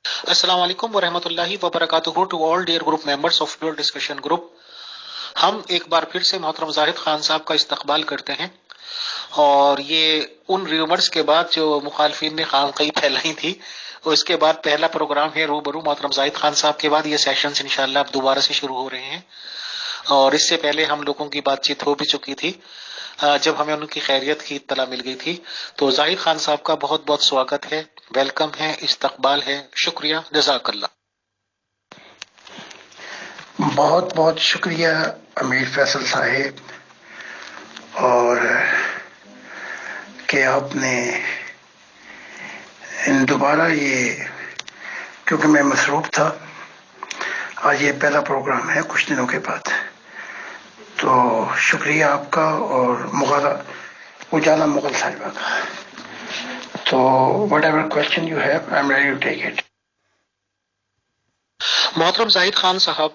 السلام علیکم ورحمۃ اللہ وبرکاتہ to all dear group members of pure discussion group. ہم ایک بار پھر سے محترم زاہد خان صاحب کا استقبال کرتے ہیں، اور یہ ان ریومرز کے بعد جو مخالفین نے خانقاہی پھیلائی تھی، اس کے بعد پہلا پروگرام ہے روبرو محترم زاہد خان صاحب کے بعد یہ سیشنز انشاءاللہ اب دوبارہ سے شروع ہو رہے ہیں. اور اس سے پہلے ہم لوگوں کی بات چیت ہو بھی چکی تھی جب ہمیں ان کی خیریت کی اطلاع مل گئی تھی. تو زاہد خان صاحب کا بہت بہت سواگت ہے، ویلکم ہے، استقبال ہے، شکریہ، جزاک اللہ. بہت بہت شکریہ امیر فیصل صاحب، اور کہ آپ نے دوبارہ کیونکہ میں مصروف تھا، آج یہ پہلا پروگرام ہے کچھ دنوں کے بعد، تو شکریہ آپ کا اور اجالا مغل صاحبہ کا. تو whatever question you have I am ready to take it. محترم زاہد خان صاحب،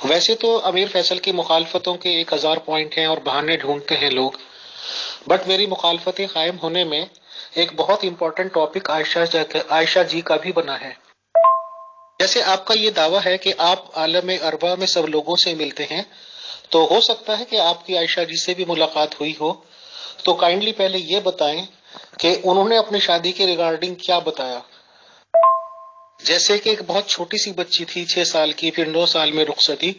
ویسے تو امیر فیصل کی مخالفتوں کے 1000 پوائنٹ ہیں اور بہانے ڈھونڈتے ہیں لوگ، بٹ میری مخالفتیں قائم ہونے میں ایک بہت امپورٹنٹ ٹاپک عائشہ جی کا بھی بنا ہے. جیسے آپ کا یہ دعویٰ ہے کہ آپ عالم ارواح میں سب لوگوں سے ملتے ہیں، تو ہو سکتا ہے کہ آپ کی عائشہ جی سے بھی ملاقات ہوئی ہو. تو کائنڈلی پہلے یہ بتائیں کہ انہوں نے اپنی شادی کے ریگارڈنگ کیا بتایا. جیسے کہ ایک بہت چھوٹی سی بچی تھی 6 سال کی، پھر 9 سال میں رخصتی.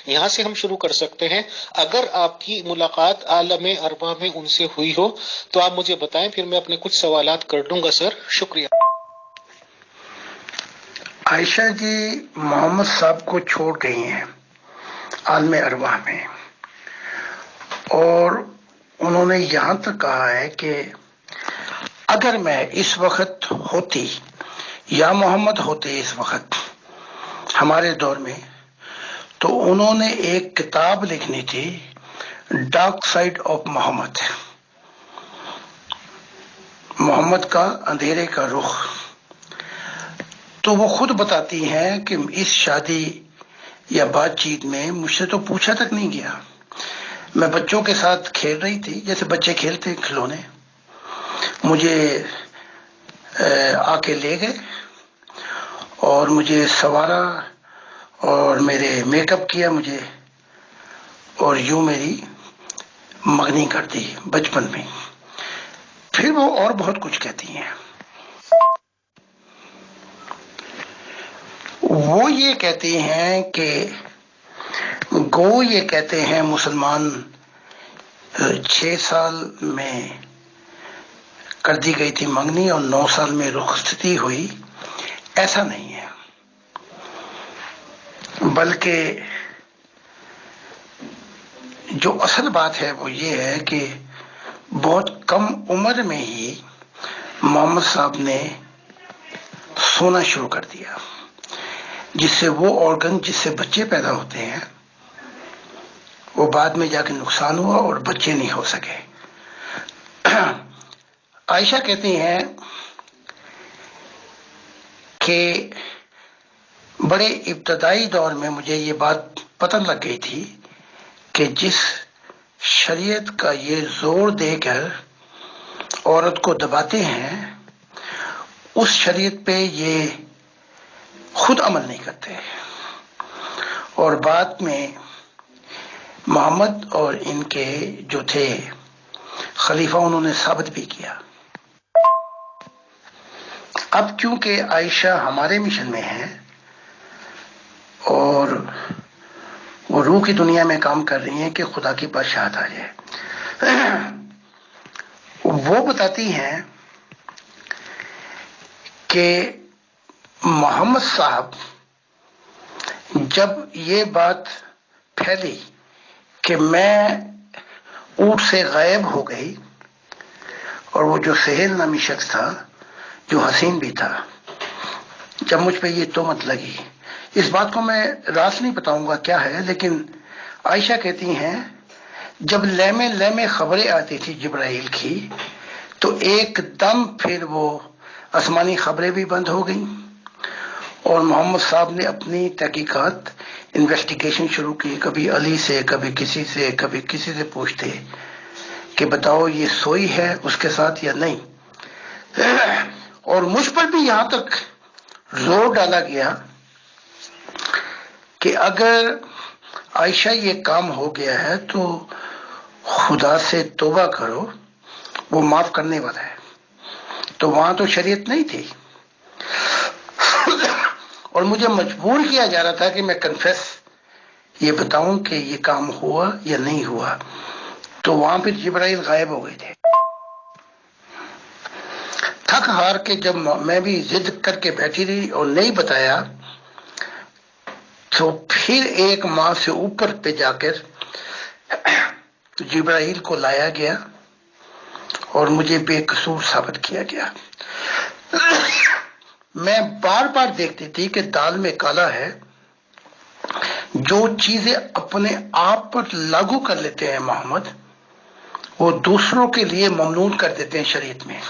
یہاں سے ہم شروع کر سکتے ہیں. اگر آپ کی ملاقات عالم ارواح میں ان سے ہوئی ہو تو آپ مجھے بتائیں، پھر میں اپنے کچھ سوالات کر دوں گا سر. شکریہ. عائشہ جی محمد صاحب کو چھوڑ گئی ہیں عالم ارواح میں، اور انہوں نے یہاں تک کہا ہے کہ اگر میں اس وقت ہوتی یا محمد ہوتے اس وقت ہمارے دور میں، تو انہوں نے ایک کتاب لکھنی تھی، ڈارک سائڈ آف محمد، محمد کا اندھیرے کا رخ. تو وہ خود بتاتی ہیں کہ اس شادی یا بات چیت میں مجھ سے تو پوچھا تک نہیں گیا. میں بچوں کے ساتھ کھیل رہی تھی جیسے بچے کھیلتے کھلونے، مجھے آ کے لے گئے اور مجھے سنوارا اور میرے میک اپ کیا مجھے، اور یوں میری مگنی کر دی بچپن میں. پھر وہ اور بہت کچھ کہتی ہیں. وہ یہ کہتی ہیں کہ یہ کہتے ہیں مسلمان 6 سال میں کر دی گئی تھی منگنی اور 9 سال میں رخصتی ہوئی. ایسا نہیں ہے، بلکہ جو اصل بات ہے وہ یہ ہے کہ بہت کم عمر میں ہی محمد صاحب نے سونا شروع کر دیا، جس سے وہ آرگن جس سے بچے پیدا ہوتے ہیں وہ بعد میں جا کے نقصان ہوا اور بچے نہیں ہو سکے. عائشہ کہتی ہیں کہ بڑے ابتدائی دور میں مجھے یہ بات پتہ لگ گئی تھی کہ جس شریعت کا یہ زور دے کر عورت کو دباتے ہیں، اس شریعت پہ یہ خود عمل نہیں کرتے. اور بعد میں محمد اور ان کے جو تھے خلیفہ، انہوں نے ثابت بھی کیا. اب چونکہ عائشہ ہمارے مشن میں ہے اور وہ روح کی دنیا میں کام کر رہی ہیں کہ خدا کی بادشاہت آ جائے، وہ بتاتی ہیں کہ محمد صاحب جب یہ بات پھیلی کہ میں اونٹ سے غائب ہو گئی، اور وہ جو سہیل نامی شخص تھا جو حسین بھی تھا، جب مجھ پہ یہ تہمت لگی، اس بات کو میں راز نہیں بتاؤں گا کیا ہے، لیکن عائشہ کہتی ہیں جب لیمے لیمے خبریں آتی تھی جبرائیل کی، تو ایک دم پھر وہ آسمانی خبریں بھی بند ہو گئیں، اور محمد صاحب نے اپنی تحقیقات انویسٹیگیشن شروع کی. کبھی علی سے، کبھی کسی سے پوچھتے کہ بتاؤ یہ سوئی ہے اس کے ساتھ یا نہیں. اور مجھ پر بھی یہاں تک زور ڈالا گیا کہ اگر عائشہ یہ کام ہو گیا ہے تو خدا سے توبہ کرو، وہ معاف کرنے والا ہے۔ تو وہاں تو شریعت نہیں تھی، اور مجھے مجبور کیا جا رہا تھا کہ میں کنفیس یہ بتاؤں کہ یہ کام ہوا یا نہیں ہوا۔ تو وہاں پہ جبرائیل غائب ہو گئے تھے۔ تھک ہار کے جب میں بھی ضد کر کے بیٹھی رہی اور نہیں بتایا، تو پھر ایک ماہ سے اوپر پہ جا کر جبرائیل کو لایا گیا اور مجھے بے قصور ثابت کیا گیا۔ میں بار بار دیکھتی تھی کہ دال میں کالا ہے۔ جو چیزیں اپنے آپ پر لاگو کر لیتے ہیں محمد، وہ دوسروں کے لیے ممنوع کر دیتے ہیں شریعت میں۔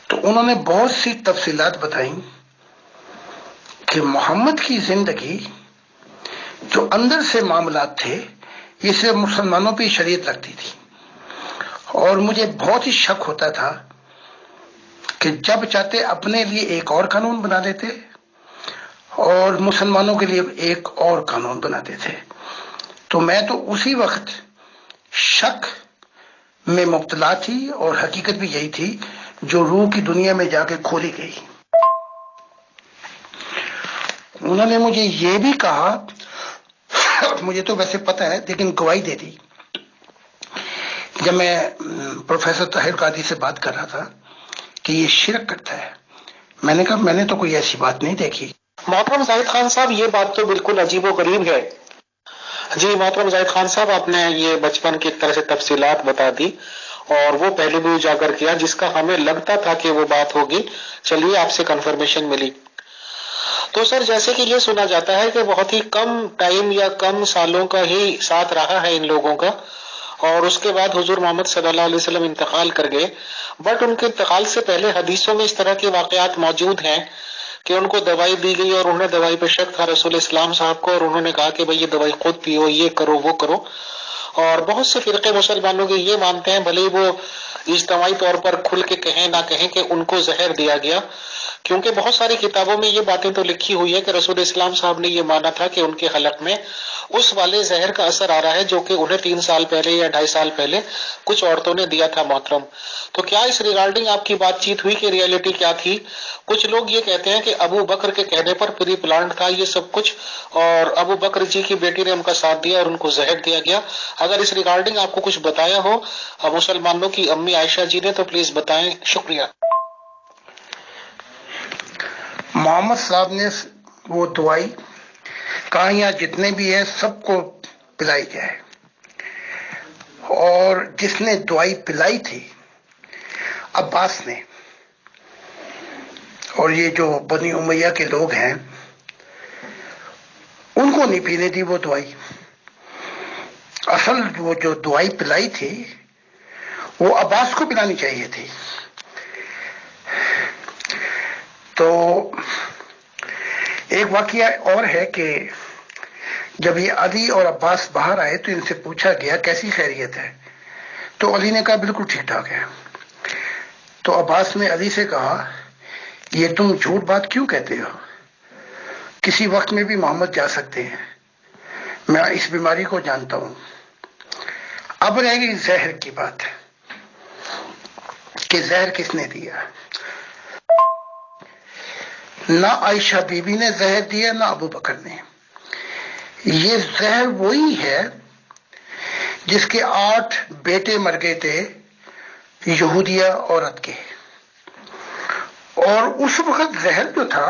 تو انہوں نے بہت سی تفصیلات بتائیں کہ محمد کی زندگی جو اندر سے معاملات تھے، یہ صرف مسلمانوں پہ شریعت لگتی تھی، اور مجھے بہت ہی شک ہوتا تھا کہ جب چاہتے اپنے لیے ایک اور قانون بنا دیتے اور مسلمانوں کے لیے ایک اور قانون بناتے تھے۔ تو میں تو اسی وقت شک میں مبتلا تھی، اور حقیقت بھی یہی تھی جو روح کی دنیا میں جا کے کھولی گئی۔ انہوں نے مجھے یہ بھی کہا، مجھے تو ویسے پتہ ہے لیکن گواہی دے دی، جب میں پروفیسر طاہر قادری سے بات کر رہا تھا کہ یہ شرک کرتا ہے، میں نے کہا میں نے تو کوئی ایسی بات نہیں دیکھی۔ محترم زاہد خان صاحب، یہ بات تو بالکل عجیب و غریب ہے۔ جی محترم زاہد خان صاحب، آپ نے یہ بچپن کی ایک طرح سے تفصیلات بتا دی، اور وہ پہلے بھی اجاگر کیا جس کا ہمیں لگتا تھا کہ وہ بات ہوگی۔ چلیے آپ سے کنفرمیشن ملی۔ تو سر، جیسے کہ یہ سنا جاتا ہے کہ بہت ہی کم ٹائم یا کم سالوں کا ہی ساتھ رہا ہے ان لوگوں کا، اور اس کے بعد حضور محمد صلی اللہ علیہ وسلم انتقال کر گئے، بٹ ان کے انتقال سے پہلے حدیثوں میں اس طرح کے واقعات موجود ہیں کہ ان کو دوائی دی گئی اور انہیں دوائی پہ شک تھا رسول اسلام صاحب کو، اور انہوں نے کہا کہ بھئی یہ دوائی خود پیو، یہ کرو وہ کرو۔ اور بہت سے فرقے مسلمانوں کے یہ مانتے ہیں، بھلے وہ اجتماعی طور پر کھل کے کہیں نہ کہیں، کہ ان کو زہر دیا گیا، کیونکہ بہت ساری کتابوں میں یہ باتیں تو لکھی ہوئی ہے کہ رسول اسلام صاحب نے یہ مانا تھا کہ ان کے حلق میں اس والے زہر کا اثر آ رہا ہے جو کہ انہیں 3 سال پہلے یا 2.5 سال پہلے کچھ عورتوں نے دیا تھا۔ محترم، تو کیا اس ریگارڈنگ آپ کی بات چیت ہوئی کہ ریئلٹی کیا تھی؟ کچھ لوگ یہ کہتے ہیں کہ ابو بکر کے کہنے پر پری پلانٹ تھا یہ سب کچھ، اور ابو بکر جی کی بیٹی نے ان کا ساتھ دیا اور ان کو زہر دیا گیا۔ اگر اس ریگارڈنگ آپ کو کچھ بتایا ہو مسلمانوں کی امی عائشہ جی نے تو پلیز بتائیں، شکریہ۔ محمد صاحب نے وہ دوائی کہاں جتنے بھی ہیں سب کو پلائی جائے، اور جس نے دوائی پلائی تھی عباس نے، اور یہ جو بنی امیہ کے لوگ ہیں ان کو نہیں پینے دی وہ دوائی۔ اصل وہ جو دوائی پلائی تھی وہ عباس کو پلانی چاہیے تھی۔ تو ایک واقعہ اور ہے کہ جب یہ علی اور عباس باہر آئے تو ان سے پوچھا گیا کیسی خیریت ہے، تو علی نے کہا بالکل ٹھیک ٹھاک ہے۔ تو عباس نے علی سے کہا یہ تم جھوٹ بات کیوں کہتے ہو، کسی وقت میں بھی محمد جا سکتے ہیں، میں اس بیماری کو جانتا ہوں۔ اب رہ گئی زہر کی بات کہ زہر کس نے دیا۔ نہ عائشہ بی بی نے زہر دیا نہ ابو بکر نے۔ یہ زہر وہی ہے جس کے 8 بیٹے مر گئے تھے یہودیہ عورت کے، اور اس وقت زہر جو تھا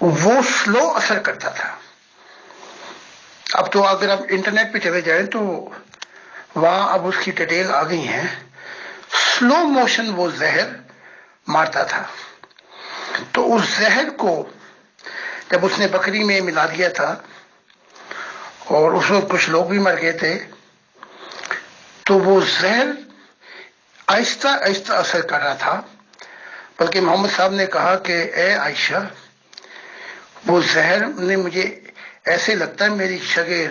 وہ سلو اثر کرتا تھا۔ اب تو اگر آپ انٹرنیٹ پہ چلے جائیں تو وہاں اب اس کی ڈیٹیل آ گئی ہیں، سلو موشن وہ زہر مارتا تھا۔ تو اس زہر کو جب اس نے بکری میں ملا دیا تھا اور اس وقت کچھ لوگ بھی مر گئے تھے، تو وہ زہر آہستہ آہستہ اثر کر رہا تھا، بلکہ محمد صاحب نے کہا کہ اے عائشہ، وہ زہر نے مجھے ایسے لگتا ہے میری شگے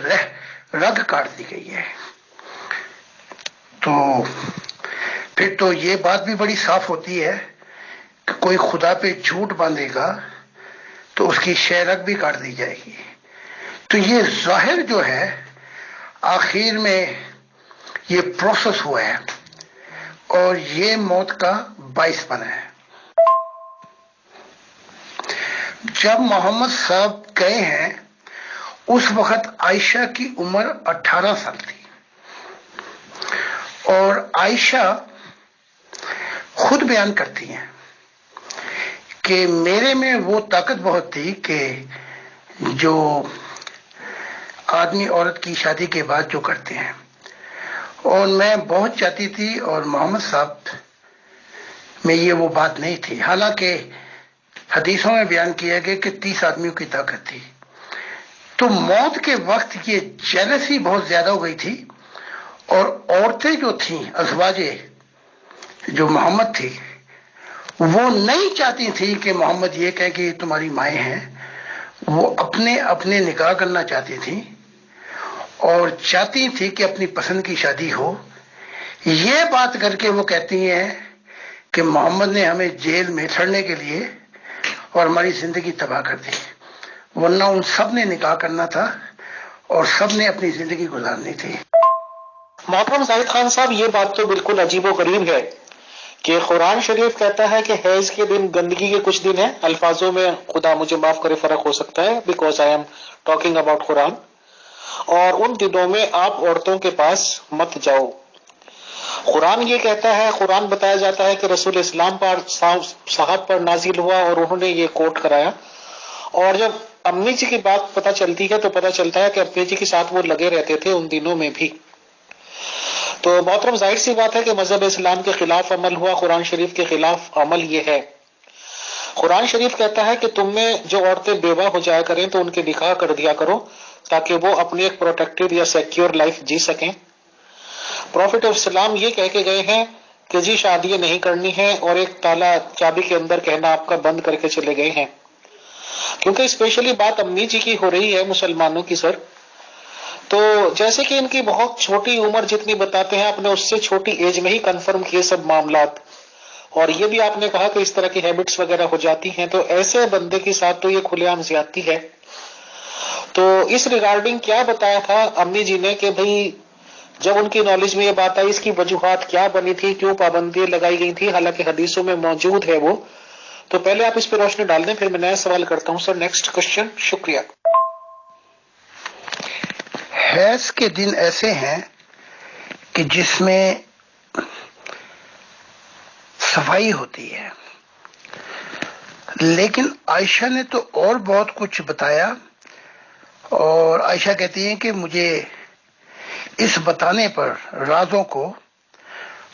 رگ کاٹ دی گئی ہے۔ تو پھر تو یہ بات بھی بڑی صاف ہوتی ہے کہ کوئی خدا پہ جھوٹ باندھے گا تو اس کی شہرت بھی کاٹ دی جائے گی. تو یہ ظاہر جو ہے آخر میں یہ پروسیس ہوا ہے اور یہ موت کا باعث بنا ہے. جب محمد صاحب گئے ہیں اس وقت عائشہ کی عمر 18 سال تھی، اور عائشہ خود بیان کرتی ہیں کہ میرے میں وہ طاقت بہت تھی کہ جو آدمی عورت کی شادی کے بعد جو کرتے ہیں، اور میں بہت چاہتی تھی، اور محمد صاحب میں یہ وہ بات نہیں تھی. حالانکہ حدیثوں میں بیان کیا گیا کہ 30 آدمیوں کی طاقت تھی. تو موت کے وقت یہ جیلسی بہت زیادہ ہو گئی تھی، اور عورتیں جو تھیں ازواج جو محمد تھی وہ نہیں چاہتی تھی کہ محمد یہ کہے کہ تمہاری مائیں ہیں. وہ اپنے اپنے نکاح کرنا چاہتی تھی اور چاہتی تھی کہ اپنی پسند کی شادی ہو. یہ بات کر کے وہ کہتی ہیں کہ محمد نے ہمیں جیل میں سڑنے کے لیے اور ہماری زندگی تباہ کر دی، ورنہ ان سب نے نکاح کرنا تھا اور سب نے اپنی زندگی گزارنی تھی. محترم زاہد خان صاحب، یہ بات تو بالکل عجیب و غریب ہے کہ قرآن شریف کہتا ہے کہ حیض کے دن گندگی کے کچھ دن ہیں. الفاظوں میں خدا مجھے معاف کرے فرق ہو سکتا ہے، because I am talking about قرآن. اور ان دنوں میں آپ عورتوں کے پاس مت جاؤ. قرآن یہ کہتا ہے، قرآن بتایا جاتا ہے کہ رسول اسلام پر صاحب پر نازل ہوا اور انہوں نے یہ کوٹ کرایا. اور جب امی جی کی بات پتہ چلتی ہے تو پتہ چلتا ہے کہ امی جی کے ساتھ وہ لگے رہتے تھے ان دنوں میں بھی. تو محترم ظاہر سی بات ہے کہ مذہب اسلام کے خلاف عمل ہوا، قرآن شریف کے خلاف عمل یہ ہے. قرآن شریف کہتا ہے کہ تم میں جو عورتیں بیوہ ہو جایا کریں تو ان کے نکاح کر دیا کرو تاکہ وہ اپنی ایک پروٹیکٹڈ یا سیکیور لائف جی سکیں. پروفٹ آف اسلام یہ کہہ کے گئے ہیں کہ جی شادیاں نہیں کرنی ہیں، اور ایک تالا چابی کے اندر کہنا آپ کا بند کر کے چلے گئے ہیں. کیونکہ اسپیشلی بات امی جی کی ہو رہی ہے مسلمانوں کی سر، تو جیسے کہ ان کی بہت چھوٹی عمر جتنی بتاتے ہیں، آپ نے اس سے چھوٹی ایج میں ہی کنفرم کیے سب معاملات. اور یہ بھی آپ نے کہا کہ اس طرح کی ہیبٹس وغیرہ ہو جاتی ہیں، تو ایسے بندے کے ساتھ تو یہ کھلے عام زیادتی ہے. تو اس ریگارڈنگ کیا بتایا تھا امی جی نے کہ بھئی جب ان کی نالج میں یہ بات آئی، اس کی وجوہات کیا بنی تھی، کیوں پابندیاں لگائی گئی تھی، حالانکہ حدیثوں میں موجود ہے وہ. تو پہلے آپ اس پہ روشنی ڈال دیں، پھر میں نیا سوال کرتا ہوں سر. Next question. شکریہ. حیض کے دن ایسے ہیں کہ جس میں صفائی ہوتی ہے، لیکن عائشہ نے تو اور بہت کچھ بتایا. اور عائشہ کہتی ہیں کہ مجھے اس بتانے پر رازوں کو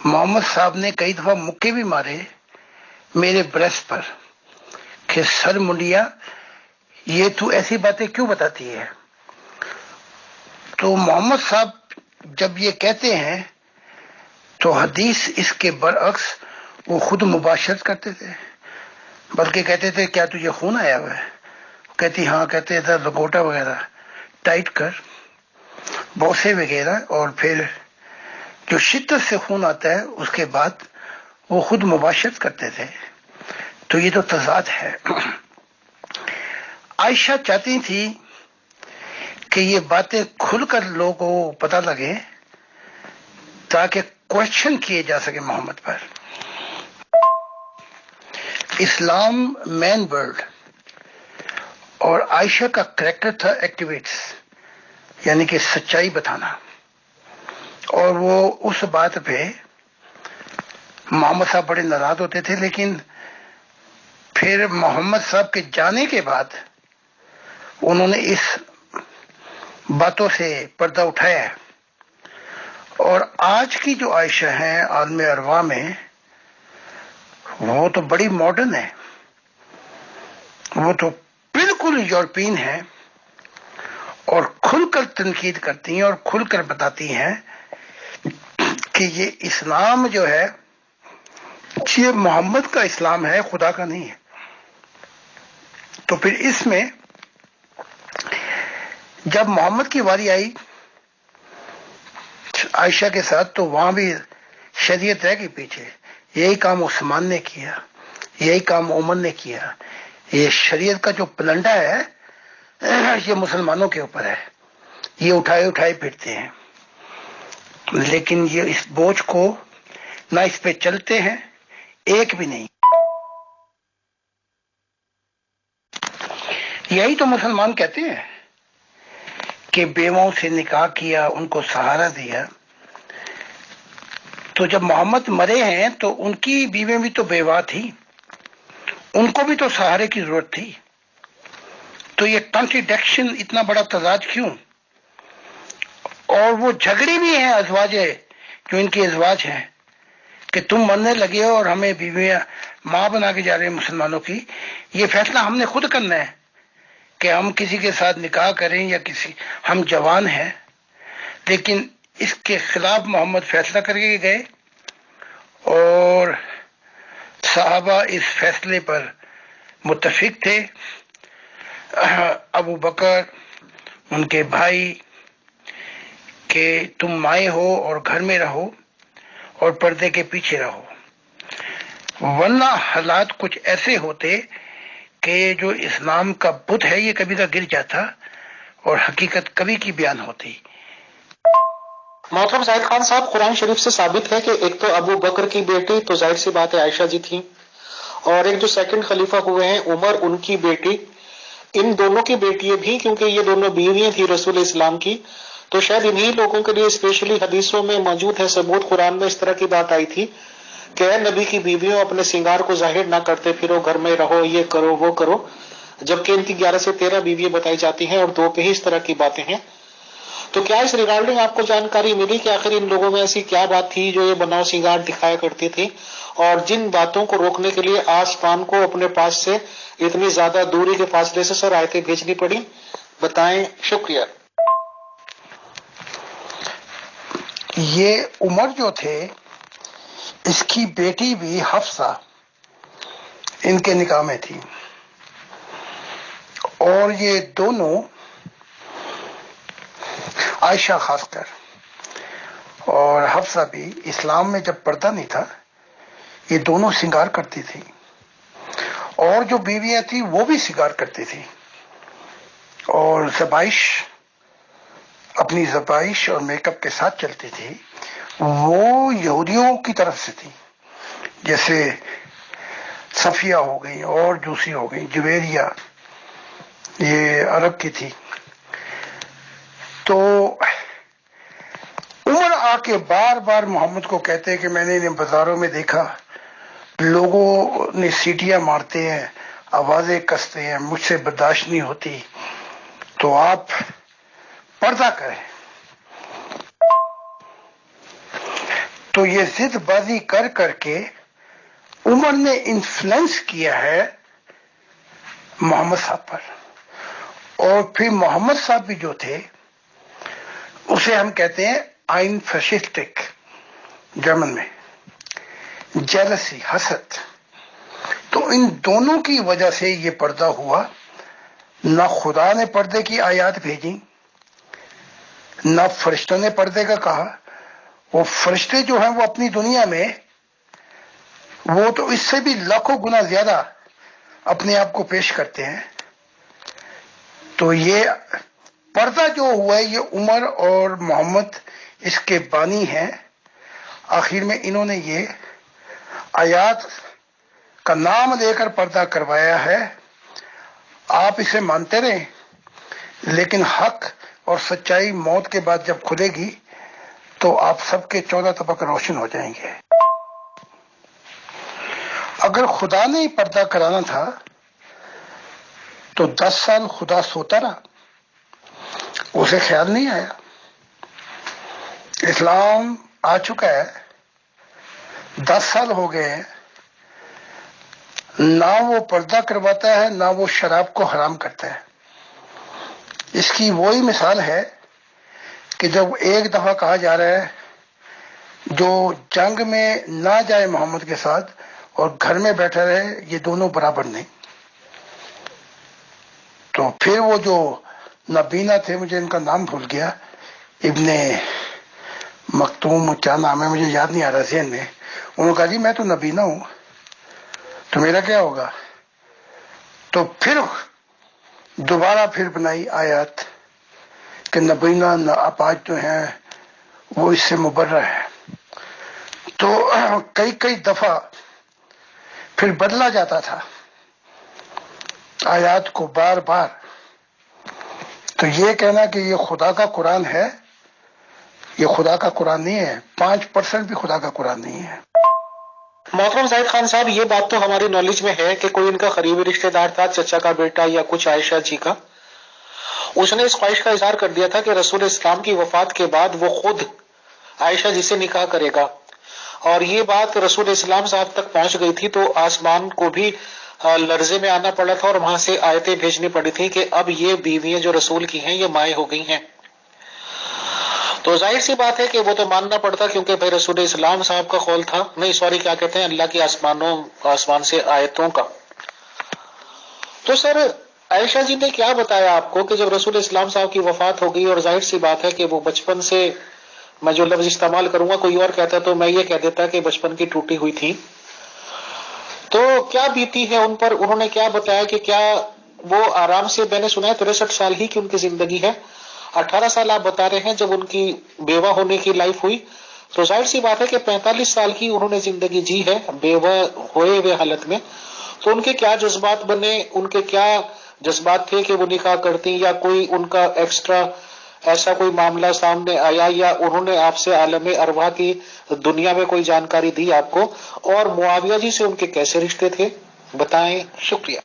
محمد صاحب نے کئی دفعہ مکے بھی مارے میرے بریسٹ پر کہ سر منڈیا یہ تو ایسی باتیں کیوں بتاتی ہے. تو محمد صاحب جب یہ کہتے ہیں تو حدیث اس کے برعکس وہ خود مباشرت کرتے تھے، بلکہ کہتے تھے کیا تجھے خون آیا ہوا ہے؟ کہتی ہاں. کہتے تھے لگوٹا وغیرہ ٹائٹ کر، بوسے وغیرہ، اور پھر جو شدت سے خون آتا ہے اس کے بعد وہ خود مباشرت کرتے تھے. تو یہ تو تضاد ہے. عائشہ چاہتی تھی کہ یہ باتیں کھل کر لوگوں کو پتہ لگے تاکہ کوشچن کیے جا سکے محمد پر. اسلام مین ورلڈ، اور عائشہ کا کریکٹر تھا ایکٹیویٹس، یعنی کہ سچائی بتانا. اور وہ اس بات پہ محمد صاحب بڑے ناراض ہوتے تھے، لیکن پھر محمد صاحب کے جانے کے بعد انہوں نے اس باتوں سے پردہ اٹھایا. اور آج کی جو عائشہ ہیں عالم ارواح میں، وہ تو بڑی ماڈرن ہے، وہ تو بالکل یورپین ہے، اور کھل کر تنقید کرتی ہیں اور کھل کر بتاتی ہیں کہ یہ اسلام جو ہے یہ محمد کا اسلام ہے، خدا کا نہیں ہے. تو پھر اس میں جب محمد کی واری آئی عائشہ کے ساتھ تو وہاں بھی شریعت رہ گئی پیچھے. یہی کام عثمان نے کیا، یہی کام عمر نے کیا. یہ شریعت کا جو پلنڈا ہے یہ مسلمانوں کے اوپر ہے، یہ اٹھائے اٹھائے پھرتے ہیں، لیکن یہ اس بوجھ کو نہ اس پہ چلتے ہیں، ایک بھی نہیں. یہی تو مسلمان کہتے ہیں کہ بیواؤں سے نکاح کیا، ان کو سہارا دیا. تو جب محمد مرے ہیں تو ان کی بیویں بھی تو بیوہ تھی، ان کو بھی تو سہارے کی ضرورت تھی. تو یہ کنٹرڈکشن، اتنا بڑا تضاد کیوں؟ اور وہ جھگڑی بھی ہیں ازواج جو ان کے ازواج ہیں کہ تم مرنے لگے ہو اور ہمیں بیویاں ماں بنا کے جا رہے ہیں مسلمانوں کی. یہ فیصلہ ہم نے خود کرنا ہے کہ ہم کسی کے ساتھ نکاح کریں یا کسی، ہم جوان ہیں. لیکن اس کے خلاف محمد فیصلہ کر کے گئے اور صحابہ اس فیصلے پر متفق تھے. ابو بکر، ان کے بھائی، کہ تم مائیں ہو اور گھر میں رہو اور پردے کے پیچھے رہو، ورنہ حالات کچھ ایسے ہوتے کہ جو اسلام کا بت ہے یہ کبھی نہ گر جاتا اور حقیقت کبھی کی بیان ہوتی. محترم زاہد خان صاحب، قرآن شریف سے ثابت ہے کہ ایک تو ابو بکر کی بیٹی تو ظاہر سی بات ہے عائشہ جی تھی، اور ایک جو سیکنڈ خلیفہ ہوئے ہیں عمر، ان کی بیٹی، ان دونوں کی بیٹیاں بھی، کیونکہ یہ دونوں بیویاں تھی رسول اسلام کی، تو شاید انہی لوگوں کے لیے اسپیشلی حدیثوں میں موجود ہے ثبوت، قرآن میں اس طرح کی بات آئی تھی کہ اے نبی کی بیویوں اپنے سنگار کو ظاہر نہ کرتے پھرو، گھر میں رہو، یہ کرو وہ کرو، جبکہ ان کی 11 سے 13 بیویاں بتائی جاتی ہیں اور 2 پہ ہی اس طرح کی باتیں ہیں. تو کیا اس ریگارڈنگ آپ کو جانکاری ملی کہ آخر ان لوگوں میں ایسی کیا بات تھی جو یہ بناؤ سنگار دکھایا کرتی تھی، اور جن باتوں کو روکنے کے لیے آسمان کو اپنے پاس سے اتنی زیادہ دوری کے فاصلے سے سر آیتیں بھیجنی پڑی؟ بتائیں. شکریہ. یہ عمر جو تھے، اس کی بیٹی بھی حفصہ ان کے نکاح میں تھی، اور یہ دونوں، عائشہ خاص کر اور حفصہ بھی، اسلام میں جب پردہ نہیں تھا یہ دونوں سنگار کرتی تھی، اور جو بیویاں تھیں وہ بھی سنگار کرتی تھی، اور اپنی زبائش اور میک اپ کے ساتھ چلتی تھی. وہ یہودیوں کی طرف سے تھی، جیسے صفیہ ہو گئی اور دوسری ہو گئی جویریہ، یہ عرب کی تھی. تو عمر آ کے بار بار محمد کو کہتے کہ میں نے انہیں بازاروں میں دیکھا، لوگوں نے سیٹیاں مارتے ہیں، آوازیں کستے ہیں، مجھ سے برداشت نہیں ہوتی، تو آپ پردہ کریں. تو یہ ضد بازی کر کر کے عمر نے انفلوئنس کیا ہے محمد صاحب پر. اور پھر محمد صاحب بھی جو تھے، اسے ہم کہتے ہیں آئن فیشسٹک جرمن میں، جیلسی، حسد. تو ان دونوں کی وجہ سے یہ پردہ ہوا. نہ خدا نے پردے کی آیات بھیجی، نہ فرشتوں نے پردے کا کہا. وہ فرشتے جو ہیں وہ اپنی دنیا میں، وہ تو اس سے بھی لاکھوں گنا زیادہ اپنے آپ کو پیش کرتے ہیں. تو یہ پردہ جو ہوا ہے یہ عمر اور محمد اس کے بانی ہیں. آخر میں انہوں نے یہ آیات کا نام لے کر پردہ کروایا ہے. آپ اسے مانتے رہیں، لیکن حق اور سچائی موت کے بعد جب کھلے گی تو آپ سب کے 14 طبق روشن ہو جائیں گے. اگر خدا نے ہی پردہ کرانا تھا تو 10 سال خدا سوتا رہا، اسے خیال نہیں آیا. اسلام آ چکا ہے، 10 سال ہو گئے ہیں، نہ وہ پردہ کرواتا ہے نہ وہ شراب کو حرام کرتا ہے. اس کی وہی مثال ہے کہ جب ایک دفعہ کہا جا رہا ہے جو جنگ میں نہ جائے محمد کے ساتھ اور گھر میں بیٹھا رہے، یہ دونوں برابر نہیں. تو پھر وہ جو نبینا تھے، مجھے ان کا نام بھول گیا، ابن مکتوم، کیا نام ہے مجھے یاد نہیں آ رہا ذہن میں، انہوں نے کہا جی میں تو نبینا ہوں، تو میرا کیا ہوگا؟ تو پھر دوبارہ پھر بنائی آیات کہ نبینا نہ آپاج جو ہیں وہ اس سے مبرہ ہے. تو کئی دفعہ پھر بدلا جاتا تھا آیات کو بار بار. تو یہ کہنا کہ یہ خدا کا قرآن ہے، یہ خدا کا قرآن نہیں ہے. 5% بھی خدا کا قرآن نہیں ہے. محترم زاہد خان صاحب، یہ بات تو ہماری نالج میں ہے کہ کوئی ان کا قریبی رشتہ دار تھا، چچا کا بیٹا یا کچھ عائشہ جی کا، اس نے اس خواہش کا اظہار کر دیا تھا کہ رسول اسلام کی وفات کے بعد وہ خود عائشہ جی سے نکاح کرے گا. اور یہ بات رسول اسلام صاحب تک پہنچ گئی تھی تو آسمان کو بھی لرزے میں آنا پڑا تھا اور وہاں سے آیتیں بھیجنی پڑی تھی کہ اب یہ بیویاں جو رسول کی ہیں یہ مائیں ہو گئی ہیں. تو ظاہر سی بات ہے کہ وہ تو ماننا پڑتا کیونکہ بھائی رسول اسلام صاحب کا قول تھا، نہیں سوری کیا کہتے ہیں، اللہ کی آسمان سے آیتوں کا. تو سر عائشہ جی نے کیا بتایا آپ کو کہ جب رسول اسلام صاحب کی وفات ہو گئی، اور ظاہر سی بات ہے کہ وہ بچپن سے، میں جو لفظ استعمال کروں گا کوئی اور کہتا تو میں یہ کہہ دیتا کہ بچپن کی ٹوٹی ہوئی تھی، تو کیا بیتی ہے ان پر؟ انہوں نے کیا بتایا کہ کیا وہ آرام سے، میں نے سنا ہے 63 سال ہی کی ان کی زندگی ہے. 18 سال آپ بتا رہے ہیں جب ان کی بیوہ ہونے کی لائف ہوئی، تو ظاہر سی بات ہے کہ 45 سال کی انہوں نے زندگی جی ہے بیوہ ہوئے ہوئے حالت میں. تو ان کے کیا جذبات بنے، ان کے کیا جذبات تھے کہ وہ نکاح کرتی، یا کوئی ان کا ایکسٹرا ایسا کوئی معاملہ سامنے آیا، یا انہوں نے آپ سے عالم ارواح کی دنیا میں کوئی جانکاری دی آپ کو؟ اور معاویہ جی سے ان کے کیسے رشتے تھے، بتائیں. شکریہ.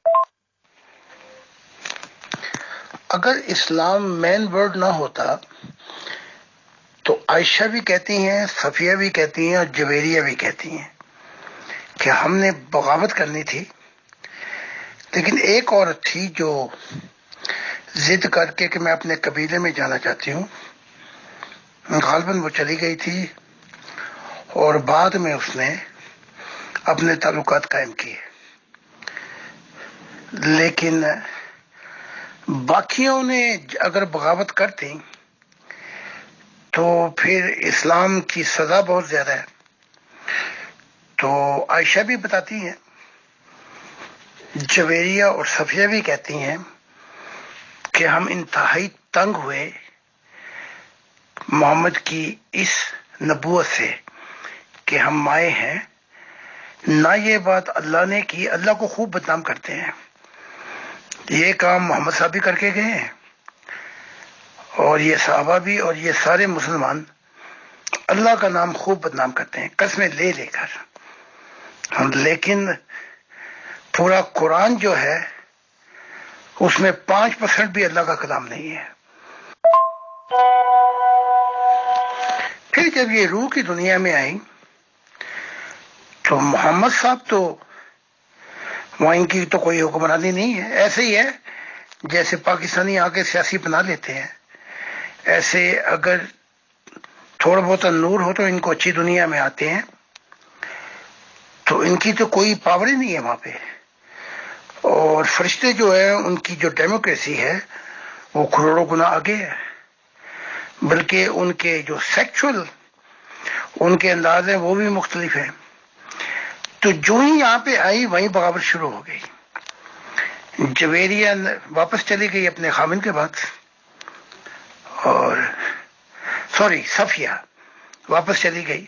اگر اسلام مین ورڈ نہ ہوتا تو عائشہ بھی کہتی ہیں، صفیہ بھی کہتی ہیں، اور جویریہ بھی کہتی ہیں کہ ہم نے بغاوت کرنی تھی. لیکن ایک عورت تھی جو ضد کر کے کہ میں اپنے قبیلے میں جانا چاہتی ہوں، غالباً وہ چلی گئی تھی اور بعد میں اس نے اپنے تعلقات قائم کیے. لیکن باقیوں نے اگر بغاوت کرتی تو پھر اسلام کی سزا بہت زیادہ ہے. تو عائشہ بھی بتاتی ہیں، جویریہ اور صفیہ بھی کہتی ہیں کہ ہم انتہائی تنگ ہوئے محمد کی اس نبوت سے کہ ہم مائیں ہیں. نہ یہ بات اللہ نے کی، اللہ کو خوب بدنام کرتے ہیں. یہ کام محمد صاحب بھی کر کے گئے ہیں، اور یہ صحابہ بھی، اور یہ سارے مسلمان اللہ کا نام خوب بدنام کرتے ہیں قسمیں لے لے کر. لیکن پورا قرآن جو ہے اس میں 5% بھی اللہ کا کلام نہیں ہے. پھر جب یہ روح کی دنیا میں آئی تو محمد صاحب تو وہاں ان کی تو کوئی حکمرانی نہیں ہے. ایسے ہی ہے جیسے پاکستانی آ کے سیاسی بنا لیتے ہیں، ایسے اگر تھوڑا بہت نور ہو تو ان کو اچھی دنیا میں آتے ہیں. تو ان کی تو کوئی پاور ہی نہیں ہے وہاں پہ. اور فرشتے جو ہے ان کی جو ڈیموکریسی ہے وہ کروڑوں گنا آگے ہے. بلکہ ان کے جو سیکچول ان کے انداز ہیں وہ بھی مختلف ہیں. تو جو ہی یہاں پہ آئی وہیں بغاوت شروع ہو گئی. جویریہ واپس چلی گئی اپنے خامن کے بعد، اور سوری صفیہ واپس چلی گئی.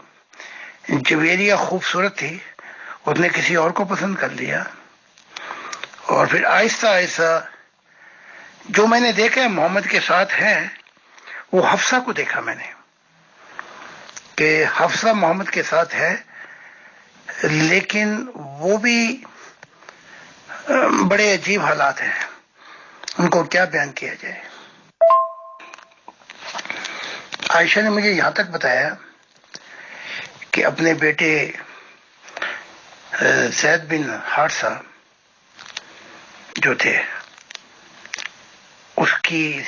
جویریہ خوبصورت تھی، اس نے کسی اور کو پسند کر لیا. اور پھر آہستہ آہستہ جو میں نے دیکھا محمد کے ساتھ ہے وہ حفصہ کو دیکھا میں نے کہ حفصہ محمد کے ساتھ ہے، لیکن وہ بھی بڑے عجیب حالات ہیں، ان کو کیا بیان کیا جائے. عائشہ نے مجھے یہاں تک بتایا کہ اپنے بیٹے زید بن حارثہ جو تھے اس کی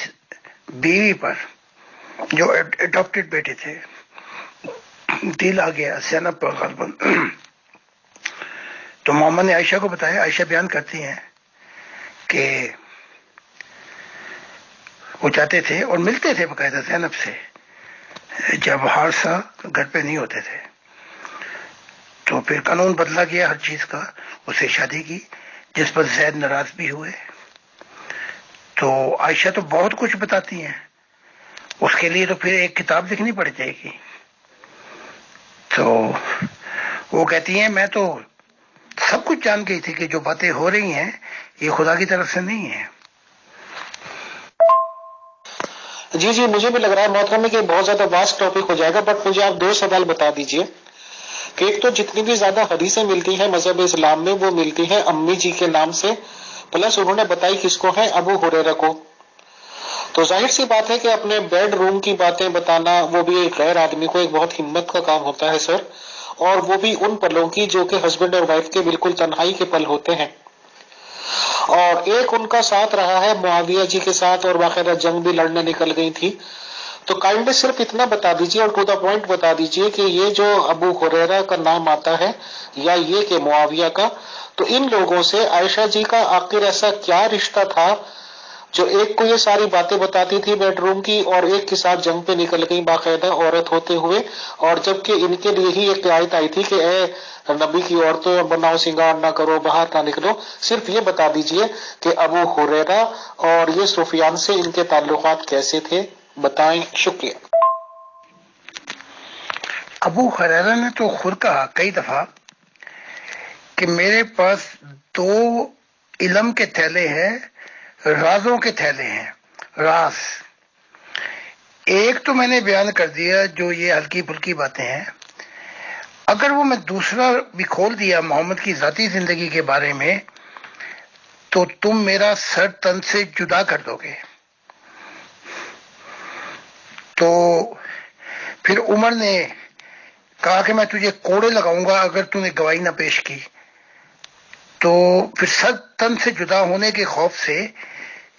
بیوی پر، جو اڈاپٹڈ بیٹے تھے، دل آ گیا زینب پر غالباً. تو محمد نے عائشہ کو بتایا. عائشہ بیان کرتی ہیں کہ وہ چاہتے تھے اور ملتے تھے باقاعدہ زینب سے جب حارثہ گھر پہ نہیں ہوتے تھے. تو پھر قانون بدلا گیا ہر چیز کا، اسے شادی کی، جس پر زید ناراض بھی ہوئے۔ تو عائشہ تو بہت کچھ بتاتی ہیں، اس کے لیے تو پھر ایک کتاب لکھنی پڑ جائے گی۔ تو وہ کہتی ہیں میں تو سب کچھ جان گئی تھی کہ جو باتیں ہو رہی ہیں یہ خدا کی طرف سے نہیں ہے۔ جی جی، مجھے بھی لگ رہا ہے محترم کہ بہت زیادہ واسٹ ٹاپک ہو جائے گا، بٹ مجھے آپ 2 سوال بتا دیجئے کہ ایک تو جتنی بھی زیادہ حدیثیں ملتی ہیں مذہب اسلام میں وہ ملتی ہیں امی جی کے نام سے، پلس انہوں نے بتائی کس کو ہے؟ ابو ہریرہ کو۔ تو ظاہر سی بات ہے کہ اپنے بیڈ روم کی باتیں بتانا وہ بھی ایک غیر آدمی کو ایک بہت ہمت کا کام ہوتا ہے سر، اور وہ بھی ان پلوں کی جو کہ ہسبینڈ اور وائف کے بالکل تنہائی کے پل ہوتے ہیں۔ اور ایک ان کا ساتھ رہا ہے معاویہ جی کے ساتھ، اور باقاعدہ جنگ بھی لڑنے نکل گئی تھی۔ تو کائنڈلی صرف اتنا بتا دیجیے اور ٹو دا پوائنٹ بتا دیجیے کہ یہ جو ابو ہریرہ کا نام آتا ہے یا یہ کہ معاویہ کا، تو ان لوگوں سے عائشہ جی کا آخر ایسا کیا رشتہ تھا جو ایک کو یہ ساری باتیں بتاتی تھی بیڈ روم کی اور ایک کے ساتھ جنگ پہ نکل گئی باقاعدہ عورت ہوتے ہوئے، اور جبکہ ان کے لیے ہی ایک آیت آئی تھی کہ اے نبی کی عورتوں بناؤ سنگار نہ کرو، باہر نہ نکلو۔ صرف یہ بتا دیجئے کہ ابو ہریرہ اور یہ سفیان سے ان کے تعلقات کیسے تھے، بتائیں، شکریہ۔ ابو ہریرہ نے تو خود کہا کئی دفعہ کہ میرے پاس 2 علم کے تھیلے ہیں، رازوں کے تھیلے ہیں، راز۔ ایک تو میں نے بیان کر دیا جو یہ ہلکی پھلکی باتیں ہیں، اگر وہ میں دوسرا بھی کھول دیا محمد کی ذاتی زندگی کے بارے میں تو تم میرا سر تن سے جدا کر دو گے۔ تو پھر عمر نے کہا کہ میں تجھے کوڑے لگاؤں گا اگر تو نے گواہی نہ پیش کی۔ تو پھر سر تن سے جدا ہونے کے خوف سے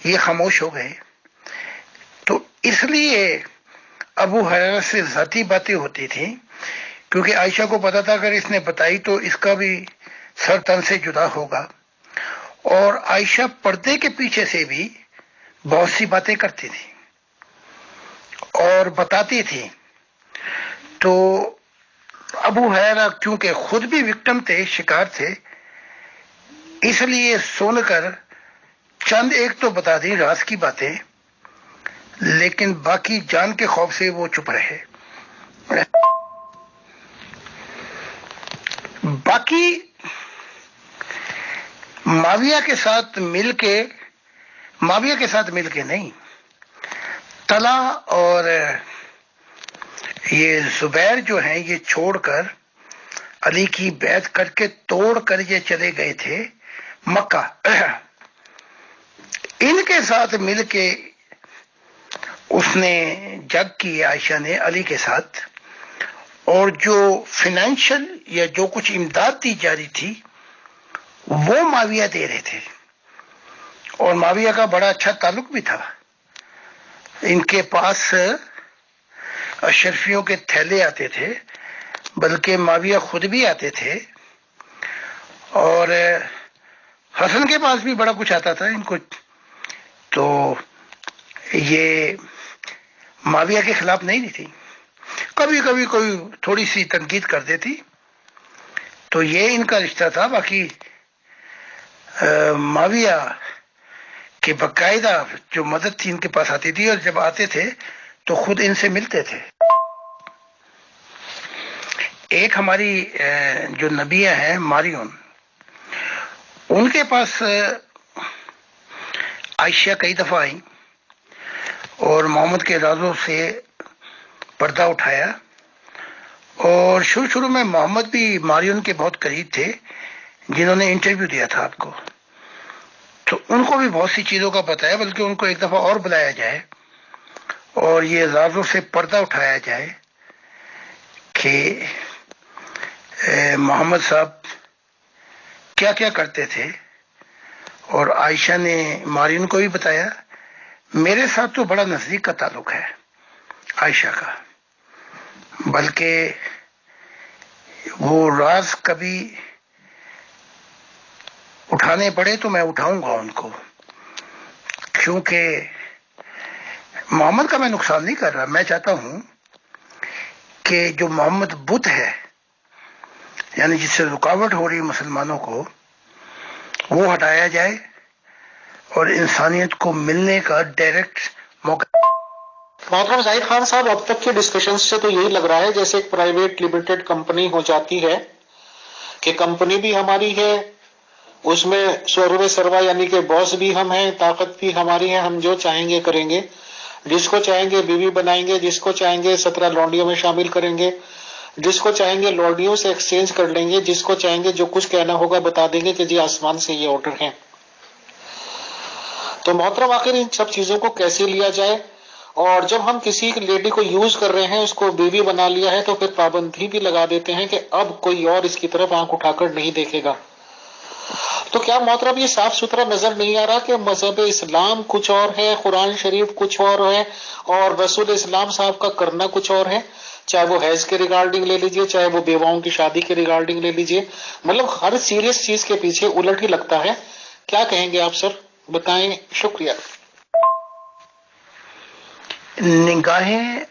یہ خاموش ہو گئے۔ تو اس لیے ابو ہریرہ سے ذاتی باتیں ہوتی تھیں، کیونکہ عائشہ کو پتا تھا اگر اس نے بتائی تو اس کا بھی سر تن سے جدا ہوگا۔ اور عائشہ پردے کے پیچھے سے بھی بہت سی باتیں کرتی تھی اور بتاتی تھی۔ تو ابو ہریرہ کیونکہ خود بھی وکٹم تھے، شکار تھے، اس لیے سن کر چند ایک تو بتا دی راز کی باتیں، لیکن باقی جان کے خوف سے وہ چپ رہے۔ باقی معاویہ کے ساتھ مل کے نہیں، طلحہ اور یہ زبیر جو ہیں یہ چھوڑ کر علی کی بیعت کر کے توڑ کر یہ چلے گئے تھے مکہ۔ ان کے ساتھ مل کے اس نے جنگ کی عائشہ نے علی کے ساتھ، اور جو فائنینشل یا جو کچھ امداد دی جا رہی تھی وہ معاویہ دے رہے تھے، اور معاویہ کا بڑا اچھا تعلق بھی تھا۔ ان کے پاس اشرفیوں کے تھیلے آتے تھے، بلکہ معاویہ خود بھی آتے تھے، اور حسن کے پاس بھی بڑا کچھ آتا تھا ان کو۔ تو یہ معاویہ کے خلاف نہیں تھی، کبھی کبھی کوئی تھوڑی سی تنقید کر دیتی، تو یہ ان کا رشتہ تھا۔ باقی معاویہ کے باقاعدہ جو مدد تھی ان کے پاس آتی تھی، اور جب آتے تھے تو خود ان سے ملتے تھے۔ ایک ہماری جو نبیہ ہیں ماریون، ان کے پاس عائشہ کئی دفعہ آئیں اور محمد کے رازوں سے پردہ اٹھایا، اور شروع میں محمد بھی ماریون کے بہت قریب تھے جنہوں نے انٹرویو دیا تھا آپ کو، تو ان کو بھی بہت سی چیزوں کا پتہ ہے، بلکہ ان کو ایک دفعہ اور بلایا جائے اور یہ رازوں سے پردہ اٹھایا جائے کہ محمد صاحب کیا کیا کرتے تھے۔ اور عائشہ نے مارین کو بھی بتایا، میرے ساتھ تو بڑا نزدیک کا تعلق ہے عائشہ کا، بلکہ وہ راز کبھی اٹھانے پڑے تو میں اٹھاؤں گا ان کو، کیونکہ محمد کا میں نقصان نہیں کر رہا۔ میں چاہتا ہوں کہ جو محمد بت ہے یعنی جس سے رکاوٹ ہو رہی مسلمانوں کو، وہ ہٹایا جائے اور انسانیت کو ملنے کا ڈائریکٹ موقع۔ محترم زاہد خان صاحب، اب تک کے ڈسکشن سے تو یہی لگ رہا ہے جیسے ایک پرائیویٹ لمیٹڈ کمپنی ہو جاتی ہے، کہ کمپنی بھی ہماری ہے، اس میں شورب سروا یعنی کہ باس بھی ہم ہیں، طاقت بھی ہماری ہے، ہم جو چاہیں گے کریں گے، جس کو چاہیں گے بیوی بنائیں گے، جس کو چاہیں گے 17 لونڈیوں میں شامل کریں گے، جس کو چاہیں گے لونڈیوں سے ایکسچینج کر لیں گے، جس کو چاہیں گے جو کچھ کہنا ہوگا بتا دیں گے کہ جی آسمان سے یہ آرڈر ہیں۔ تو محترم آخر ان سب چیزوں کو کیسے لیا جائے؟ اور جب ہم کسی لیڈی کو یوز کر رہے ہیں، اس کو بیوی بنا لیا ہے، تو پھر پابندی بھی لگا دیتے ہیں کہ اب کوئی اور اس کی طرف آنکھ اٹھا کر نہیں دیکھے گا۔ تو کیا محترم یہ صاف ستھرا نظر نہیں آ رہا کہ مذہب اسلام کچھ اور ہے، قرآن شریف کچھ اور ہے، اور رسول اسلام صاحب کا کرنا کچھ اور ہے؟ چاہے وہ حیض کے ریگارڈنگ لے لیجئے، چاہے وہ بیواؤں کی شادی کے ریگارڈنگ لے لیجئے، مطلب ہر سیریس چیز کے پیچھے الٹ ہی لگتا ہے۔ کیا کہیں گے آپ سر؟ بتائیں، شکریہ۔ نگاہیں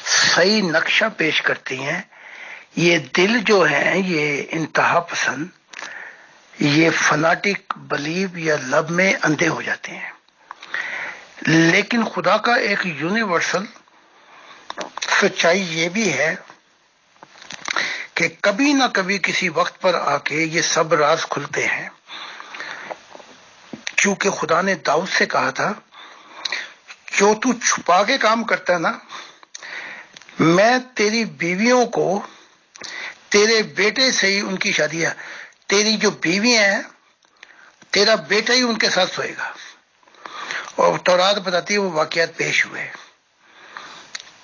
صحیح نقشہ پیش کرتی ہیں، یہ دل جو ہیں یہ انتہا پسند، یہ فناٹک بلیو یا لب میں اندھے ہو جاتے ہیں۔ لیکن خدا کا ایک یونیورسل سچائی یہ بھی ہے کہ کبھی نہ کبھی کسی وقت پر آ کے یہ سب راز کھلتے ہیں، کیونکہ خدا نے داؤد سے کہا تھا جو تو چھپا کے کام کرتا ہے نا، میں تیری بیویوں کو تیرے بیٹے سے ہی ان کی شادیاں، تیری جو بیویاں ہیں تیرا بیٹا ہی ان کے ساتھ سوئے گا۔ اور تورات بتاتی ہے وہ واقعات پیش ہوئے۔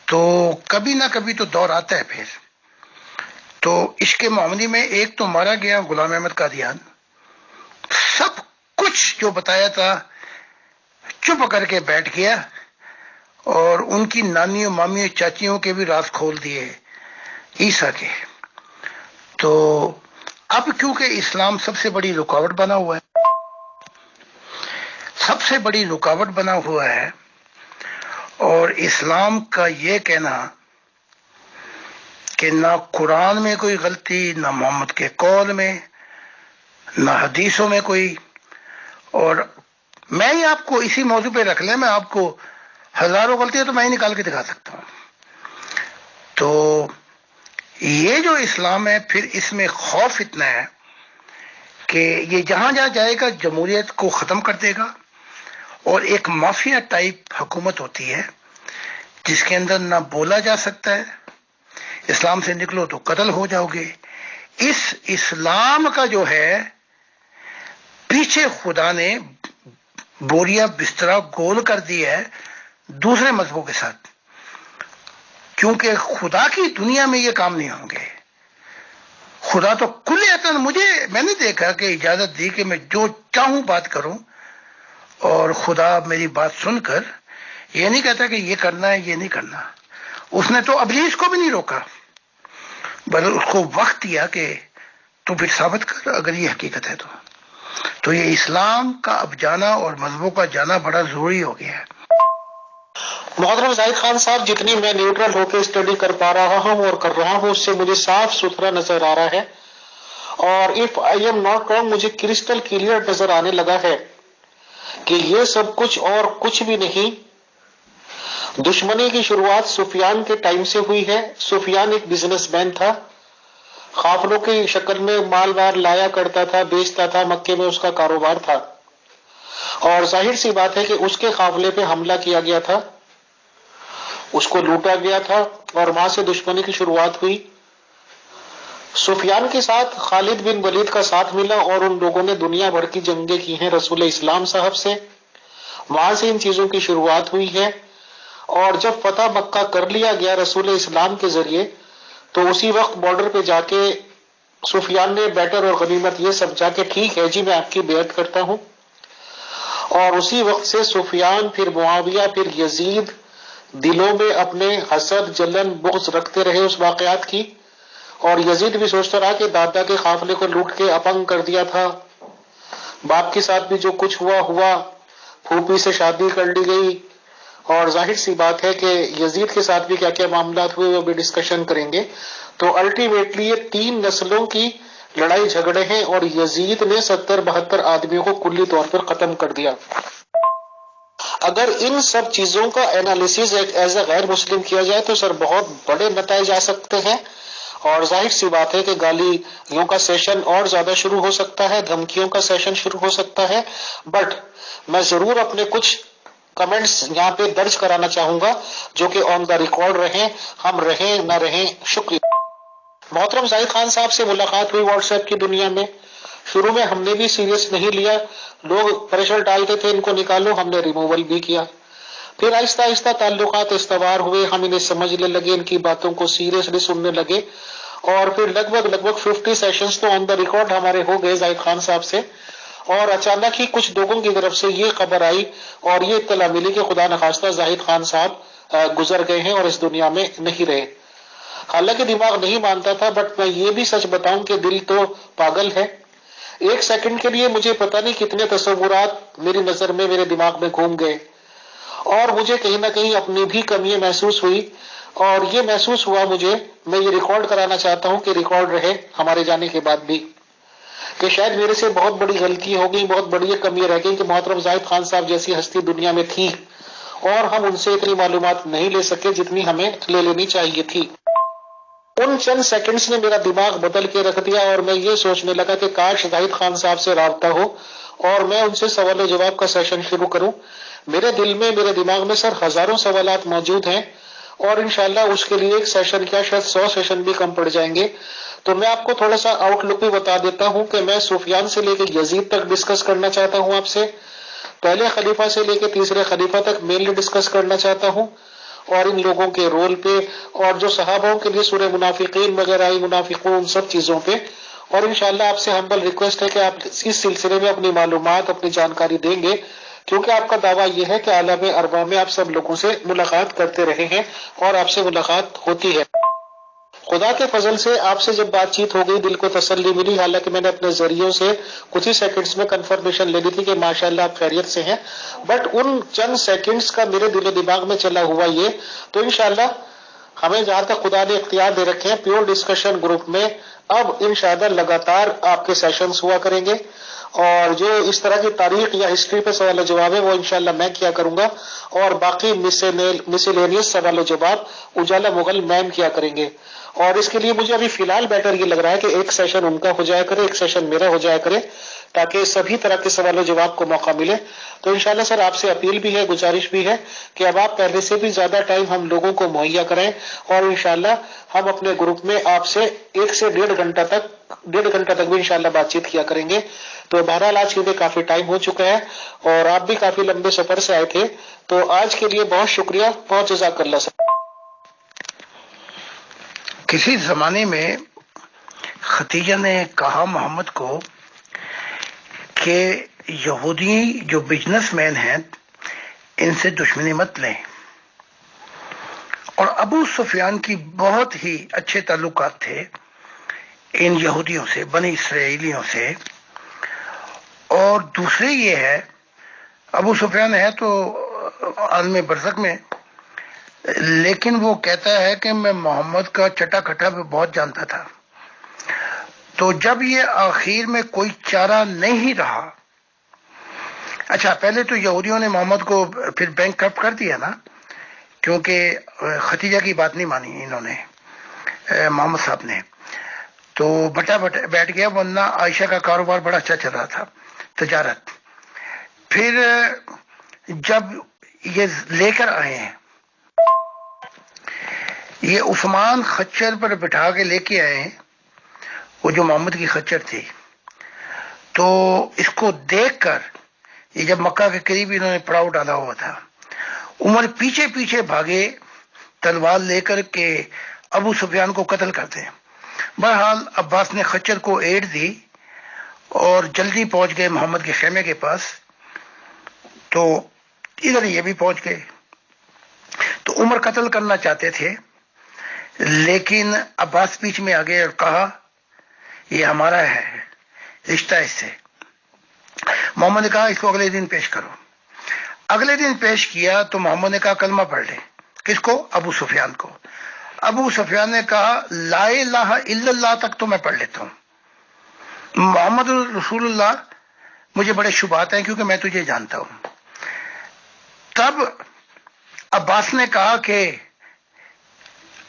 تو کبھی نہ کبھی تو دور آتا ہے۔ پھر تو عشق معاملی میں ایک تو مارا گیا غلام احمد قادیان، سب کچھ جو بتایا تھا چپ کر کے بیٹھ گیا، اور ان کی نانیوں مامیوں چاچیوں کے بھی راز کھول دیے عیسیٰ کے۔ تو اب کیونکہ اسلام سب سے بڑی رکاوٹ بنا ہوا ہے، سب سے بڑی رکاوٹ بنا ہوا ہے، اور اسلام کا یہ کہنا کہ نہ قرآن میں کوئی غلطی، نہ محمد کے قول میں، نہ حدیثوں میں کوئی، اور میں ہی آپ کو اسی موضوع پہ رکھ لیں، میں آپ کو ہزاروں غلطیاں تو میں ہی نکال کے دکھا سکتا ہوں۔ تو یہ جو اسلام ہے، پھر اس میں خوف اتنا ہے کہ یہ جہاں جہاں جائے گا جمہوریت کو ختم کر دے گا، اور ایک مافیا ٹائپ حکومت ہوتی ہے جس کے اندر نہ بولا جا سکتا ہے، اسلام سے نکلو تو قتل ہو جاؤ گے۔ اس اسلام کا جو ہے پیچھے خدا نے بوریا بسترا گول کر دیا ہے دوسرے مذہبوں کے ساتھ، کیونکہ خدا کی دنیا میں یہ کام نہیں ہوں گے۔ خدا تو کلیتاً میں نے دیکھا کہ اجازت دی کہ میں جو چاہوں بات کروں، اور خدا میری بات سن کر یہ نہیں کہتا کہ یہ کرنا ہے یہ نہیں کرنا۔ اس نے تو ابلیس کو بھی نہیں روکا، بلکہ اس کو وقت دیا کہ تو پھر ثابت کر اگر یہ حقیقت ہے تو یہ اسلام کا اب جانا اور مذہبوں کا جانا بڑا ضروری ہو گیا ہے۔ محترم زاہد خان صاحب، جتنی میں نیوٹرل ہو کے اسٹڈی کر پا رہا ہوں اور کر رہا ہوں، اس سے مجھے صاف ستھرا نظر آ رہا ہے، اور if I am not wrong مجھے کرسٹل کلیئر نظر آنے لگا ہے کہ یہ سب کچھ اور کچھ بھی نہیں، دشمنی کی شروعات سفیان کے ٹائم سے ہوئی ہے۔ سفیان ایک بزنس مین تھا، قافلوں کی شکل میں مال وار لایا کرتا تھا، بیچتا تھا، مکے میں اس کا کاروبار تھا، اور ظاہر سی بات ہے کہ اس کے قافلے پہ حملہ کیا گیا تھا، اس کو لوٹا گیا تھا، اور وہاں سے دشمنی کی شروعات ہوئی۔ سفیان کے ساتھ خالد بن ولید کا ساتھ ملا، اور ان لوگوں نے دنیا بھر کی جنگیں کی ہیں رسول اسلام صاحب سے، وہاں سے ان چیزوں کی شروعات ہوئی ہے۔ اور جب فتح مکہ کر لیا گیا رسول اسلام کے ذریعے، تو اسی وقت بارڈر پہ جا کے سفیان نے بیٹر اور غنیمت یہ سمجھا کہ ٹھیک ہے جی میں آپ کی بیعت کرتا ہوں، اور اسی وقت سے سفیان، پھر معاویہ، پھر یزید دلوں میں اپنے حسد، جلن، بغض رکھتے رہے اس واقعات کی، اور یزید بھی سوچتا رہا کہ دادا کے قافلے کو لوٹ کے اپنگ کر دیا تھا، باپ کے ساتھ بھی جو کچھ ہوا، پھوپھی سے شادی کر لی گئی، اور ظاہر سی بات ہے کہ یزید کے ساتھ بھی کیا کیا معاملات ہوئے وہ بھی ڈسکشن کریں گے۔ تو الٹیمیٹلی یہ 3 نسلوں کی لڑائی جھگڑے ہیں اور یزید نے 70-72 آدمیوں کو کلی طور پر ختم کر دیا. اگر ان سب چیزوں کا انالیسز ایز اے غیر مسلم کیا جائے تو سر بہت بڑے نتائج آ سکتے ہیں. اور ظاہر سی بات ہے کہ گالیوں کا سیشن اور زیادہ شروع ہو سکتا ہے، دھمکیوں کا سیشن شروع ہو سکتا ہے. بٹ میں ضرور اپنے کچھ کمنٹس یہاں پہ درج کرانا چاہوں گا جو کہ آن دا ریکارڈ رہیں، ہم رہیں نہ رہیں. شکریہ. محترم زاہد خان صاحب سے ملاقات ہوئی واٹس ایپ کی دنیا میں. شروع میں ہم نے بھی سیریس نہیں لیا، لوگ پریشر ڈالتے تھے ان کو نکالو، ہم نے ریموول بھی کیا. پھر آہستہ آہستہ تعلقات استوار ہوئے، ہم انہیں سمجھنے لگے، ان کی باتوں کو سیریسلی سننے لگے. اور پھر لگ بھگ 50 سیشنز تو آن دا ریکارڈ ہمارے ہو گئے زاہد خان صاحب سے. اور اچانک ہی کچھ لوگوں کی طرف سے یہ خبر آئی اور یہ اطلاع ملی کہ خدا نخواستہ زاہد خان صاحب گزر گئے ہیں اور اس دنیا میں نہیں رہے. حالانکہ دماغ نہیں مانتا تھا، بٹ میں یہ بھی سچ بتاؤں کہ دل تو پاگل ہے. ایک سیکنڈ کے لیے مجھے پتہ نہیں کتنے تصورات میری نظر میں، میرے دماغ میں گھوم گئے اور مجھے کہیں نہ کہیں اپنی بھی کمی محسوس ہوئی. اور یہ محسوس ہوا مجھے، میں یہ ریکارڈ کرانا چاہتا ہوں کہ ریکارڈ رہے ہمارے جانے کے بعد بھی، کہ شاید میرے سے بہت بڑی غلطی ہو گئی، بہت بڑی کمی رہ گئی کہ محترم زاہد خان صاحب جیسی ہستی دنیا میں تھی اور ہم ان سے اتنی معلومات نہیں لے سکے جتنی ہمیں لے لینی چاہیے تھی. ان چند سیکنڈز نے میرا دماغ بدل کے رکھ دیا اور میں یہ سوچنے لگا کہ کاش زاہد خان صاحب سے رابطہ ہو اور میں ان سے سوال و جواب کا سیشن شروع کروں. میرے دل میں، میرے دماغ میں سر ہزاروں سوالات موجود ہیں اور انشاءاللہ اس کے لیے ایک سیشن کیا شاید 100 سیشن بھی کم پڑ جائیں گے. تو میں آپ کو تھوڑا سا آؤٹ لک بھی بتا دیتا ہوں کہ میں سفیان سے لے کے یزید تک ڈسکس کرنا چاہتا ہوں آپ سے، پہلے خلیفہ سے لے کے تیسرے خلیفہ تک مینلی ڈسکس کرنا چاہتا ہوں اور ان لوگوں کے رول پہ اور جو صحابوں کے لیے سورہ منافقین وغیرہ آئی، منافقون، سب چیزوں پہ. اور انشاءاللہ آپ سے ہمبل ریکویسٹ ہے کہ آپ اس سلسلے میں اپنی معلومات، اپنی جانکاری دیں گے، کیونکہ آپ کا دعویٰ یہ ہے کہ عالم ارواح میں آپ سب لوگوں سے ملاقات کرتے رہے ہیں اور آپ سے ملاقات ہوتی ہے. خدا کے فضل سے آپ سے جب بات چیت ہو گئی، دل کو تسلی ملی. حالانکہ میں نے اپنے ذریعوں سے کچھ ہی سیکنڈز میں کنفرمیشن لے لی تھی کہ ماشاءاللہ آپ خیریت سے ہیں، بٹ ان چند سیکنڈز کا میرے دل و دماغ میں چلا ہوا یہ، تو انشاءاللہ ہمیں جہاں تک خدا نے اختیار دے رکھے ہیں پیور ڈسکشن گروپ میں اب انشاءاللہ لگاتار آپ کے سیشنز ہوا کریں گے. اور جو اس طرح کی تاریخ یا ہسٹری پہ سوال و جواب ہے وہ انشاءاللہ میں کیا کروں گا اور باقی مسیلینیس سوال و جواب اجالا مغل میم کیا کریں گے. اور اس کے لیے مجھے ابھی فی الحال بیٹر یہ لگ رہا ہے کہ ایک سیشن ان کا ہو جایا کرے، ایک سیشن میرا ہو جایا کرے، تاکہ سبھی طرح کے سوال و جواب کو موقع ملے. تو انشاءاللہ سر آپ سے اپیل بھی ہے، گزارش بھی ہے کہ اب آپ پہلے سے بھی زیادہ ٹائم ہم لوگوں کو مہیا کریں اور انشاءاللہ ہم اپنے گروپ میں آپ سے 1 سے 1.5 گھنٹہ تک بھی انشاءاللہ بات چیت کیا کریں گے. تو بہرحال آج کے لیے کافی ٹائم ہو چکا ہے اور آپ بھی کافی لمبے سفر سے آئے تھے، تو آج کے لیے بہت شکریہ، بہت جزاک اللہ سر. کسی زمانے میں ختیجہ نے کہا محمد کو کہ یہودی جو بزنس مین ہیں ان سے دشمنی مت لیں، اور ابو سفیان کی بہت ہی اچھے تعلقات تھے ان یہودیوں سے، بنی اسرائیلیوں سے. اور دوسری یہ ہے، ابو سفیان ہے تو عالم برزخ میں، لیکن وہ کہتا ہے کہ میں محمد کا چٹا کھٹا بھی بہت جانتا تھا. تو جب یہ آخر میں کوئی چارہ نہیں رہا، اچھا پہلے تو یہودیوں نے محمد کو پھر بینک کرپٹ کر دیا نا، کیونکہ ختیجہ کی بات نہیں مانی انہوں نے، محمد صاحب نے، تو بٹا بیٹھ گیا. ورنہ عائشہ کا کاروبار بڑا اچھا چل رہا تھا، تجارت. پھر جب یہ لے کر آئے ہیں، یہ عثمان خچر پر بٹھا کے لے کے آئے ہیں، وہ جو محمد کی خچر تھی. تو اس کو دیکھ کر یہ جب مکہ کے قریب انہوں نے پڑاؤ ڈالا ہوا تھا، عمر پیچھے پیچھے بھاگے تلوار لے کر کے ابو سفیان کو قتل کرتے ہیں. بہرحال عباس نے خچر کو ایڈ دی اور جلدی پہنچ گئے محمد کے خیمے کے پاس. تو ادھر یہ بھی پہنچ گئے. تو عمر قتل کرنا چاہتے تھے، لیکن عباس بیچ میں آ گئے اور کہا یہ ہمارا ہے رشتہ اس سے. محمد نے کہا اس کو اگلے دن پیش کرو. اگلے دن پیش کیا تو محمد نے کہا کلمہ پڑھ لے. کس کو؟ ابو سفیان کو. ابو سفیان نے کہا لا الہ الا اللہ تک تو میں پڑھ لیتا ہوں، محمد رسول اللہ مجھے بڑے شبہات ہیں کیونکہ میں تجھے جانتا ہوں۔ تب عباس نے کہا کہ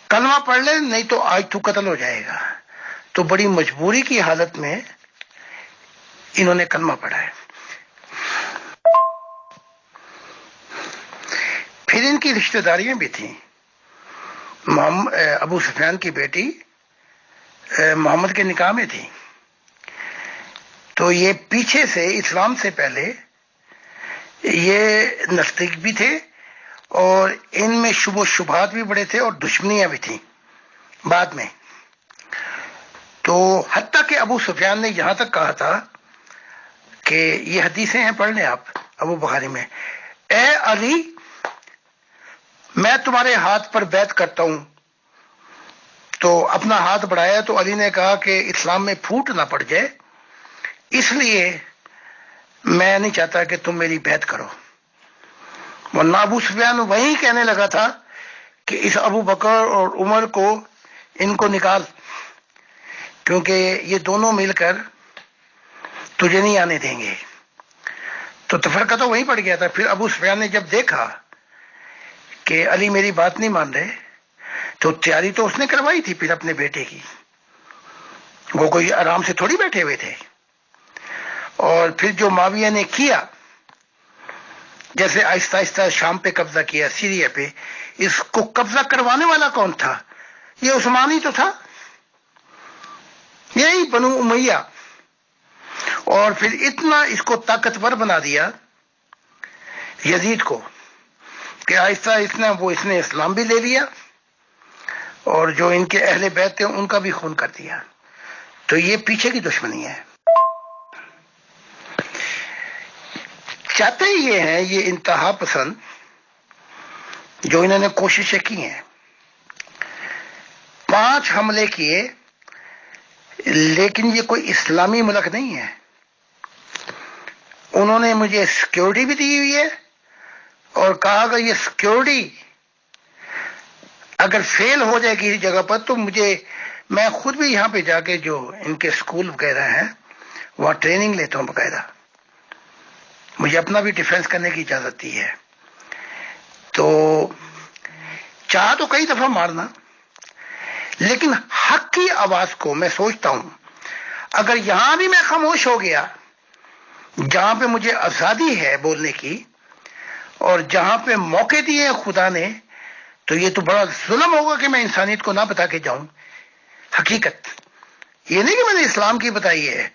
کلمہ پڑھ لے نہیں تو آج تو قتل ہو جائے گا، تو بڑی مجبوری کی حالت میں انہوں نے کلمہ پڑھا ہے۔ پھر ان کی رشتہ داریاں بھی تھیں، ابو سفیان کی بیٹی محمد کے نکاح میں تھی، تو یہ پیچھے سے اسلام سے پہلے یہ نستعلیق بھی تھے اور ان میں شبہ و شبہات بھی بڑے تھے اور دشمنیاں بھی تھیں بعد میں۔ تو حتیٰ کہ ابو سفیان نے یہاں تک کہا تھا کہ یہ حدیثیں ہیں، پڑھ لیں آپ ابو بخاری میں، اے علی میں تمہارے ہاتھ پر بیعت کرتا ہوں، تو اپنا ہاتھ بڑھایا تو علی نے کہا کہ اسلام میں پھوٹ نہ پڑ جائے، اس لیے میں نہیں چاہتا کہ تم میری بیعت کرو۔ ورنہ ابو سفیان وہی کہنے لگا تھا کہ اس ابو بکر اور عمر کو ان کو نکال، کیونکہ یہ دونوں مل کر تجھے نہیں آنے دیں گے۔ تو تفرقہ تو وہیں پڑ گیا تھا۔ پھر ابو سفیان نے جب دیکھا کہ علی میری بات نہیں مان رہے تو تیاری تو اس نے کروائی تھی پھر اپنے بیٹے کی، وہ کوئی آرام سے تھوڑی بیٹھے ہوئے تھے۔ اور پھر جو معاویہ نے کیا، جیسے آہستہ آہستہ شام پہ قبضہ کیا، سیریا پہ، اس کو قبضہ کروانے والا کون تھا؟ یہ عثمان ہی تو تھا، یہی بنو امیہ۔ اور پھر اتنا اس کو طاقتور بنا دیا یزید کو کہ آہستہ اس نے اسلام بھی لے لیا اور جو ان کے اہل بیت تھے ان کا بھی خون کر دیا۔ تو یہ پیچھے کی دشمنی ہے۔ چاہتے ہی یہ ہیں، یہ انتہا پسند جو انہوں نے کوششیں کی ہیں، 5 حملے کیے، لیکن یہ کوئی اسلامی ملک نہیں ہے۔ انہوں نے مجھے سیکیورٹی بھی دی ہوئی ہے اور کہا کہ یہ سیکیورٹی اگر فیل ہو جائے کسی جگہ پر تو میں خود بھی یہاں پہ جا کے جو ان کے سکول وغیرہ ہیں وہاں ٹریننگ لیتا ہوں باقاعدہ، مجھے اپنا بھی ڈیفینس کرنے کی اجازت دی ہے۔ تو چاہ تو کئی دفعہ مارنا، لیکن حق کی آواز کو میں سوچتا ہوں اگر یہاں بھی میں خاموش ہو گیا، جہاں پہ مجھے آزادی ہے بولنے کی اور جہاں پہ موقع دیے خدا نے، تو یہ تو بڑا ظلم ہوگا کہ میں انسانیت کو نہ بتا کے جاؤں حقیقت۔ یہ نہیں کہ میں نے اسلام کی بتائی ہے،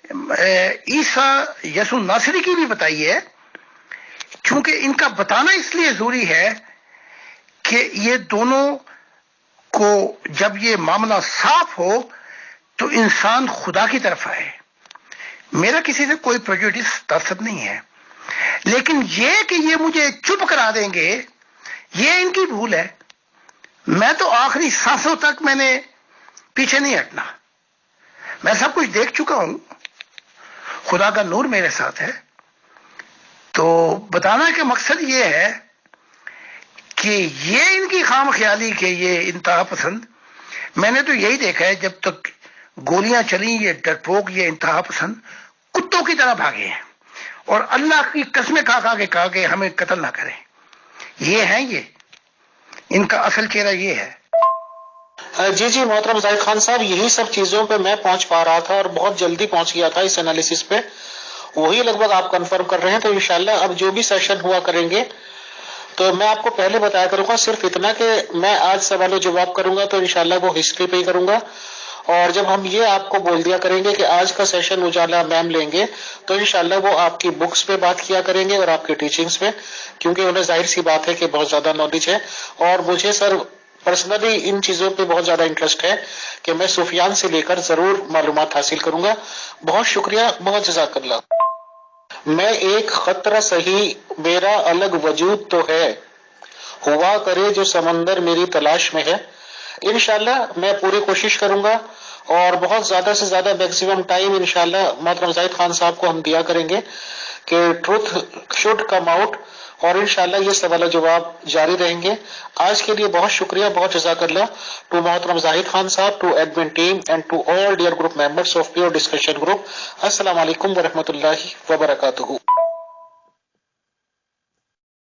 عیسیٰ یسوع ناصری کی بھی بتائی ہے، کیونکہ ان کا بتانا اس لیے ضروری ہے کہ یہ دونوں کو جب یہ معاملہ صاف ہو تو انسان خدا کی طرف آئے۔ میرا کسی سے کوئی پریجوڈس تعصب نہیں ہے، لیکن یہ کہ یہ مجھے چپ کرا دیں گے، یہ ان کی بھول ہے۔ میں تو آخری سانسوں تک میں نے پیچھے نہیں ہٹنا، میں سب کچھ دیکھ چکا ہوں، خدا کا نور میرے ساتھ ہے۔ تو بتانا کا مقصد یہ ہے کہ یہ ان کی خام خیالی کہ یہ انتہا پسند، میں نے تو یہی دیکھا ہے جب تک گولیاں چلیں یہ ڈرپوک، یہ انتہا پسند کتوں کی طرح بھاگے ہیں اور اللہ کی قسمیں کھا کے کہا کہ ہمیں قتل نہ کریں۔ یہ ہیں، یہ ان کا اصل چہرہ یہ ہے۔ جی محترم زاہد خان صاحب، یہی سب چیزوں پہ میں پہنچ پا رہا تھا اور بہت جلدی پہنچ گیا تھا اس انالیسس پہ، وہی لگ بھگ آپ کنفرم کر رہے ہیں۔ تو انشاءاللہ اب جو بھی سیشن ہوا کریں گے تو میں آپ کو پہلے بتایا کروں گا صرف اتنا کہ میں آج سوال و جواب کروں گا تو انشاءاللہ وہ ہسٹری پہ ہی کروں گا، اور جب ہم یہ آپ کو بول دیا کریں گے کہ آج کا سیشن اجالا میم لیں گے تو انشاءاللہ وہ آپ کی بکس پہ بات کیا کریں گے اور آپ کی ٹیچنگز پہ، کیونکہ انہیں ظاہر سی بات ہے کہ بہت زیادہ نالج ہے، اور مجھے سر پرسنلی ان چیزوں پہ بہت زیادہ انٹرسٹ ہے کہ میں سفیان سے لے کر ضرور معلومات حاصل کروں گا۔ بہت شکریہ، بہت جزاک اللہ۔ میں ایک خطرہ سہی، میرا الگ وجود تو ہے، ہوا کرے جو سمندر میری تلاش میں ہے۔ انشاءاللہ میں پوری کوشش کروں گا اور بہت زیادہ سے زیادہ میکسیمم ٹائم انشاءاللہ محترم زاہد خان صاحب کو ہم دیا کریں گے کہ ٹروتھ شوڈ کم آؤٹ، اور انشاءاللہ یہ سوال و جواب جاری رہیں گے. آج کے لیے بہت شکریہ, بہت جزاک اللہ ٹو محترم زاہد خان صاحب, to admin team and to all dear group members of pure discussion group. السلام علیکم ورحمۃ اللہ وبرکاتہ.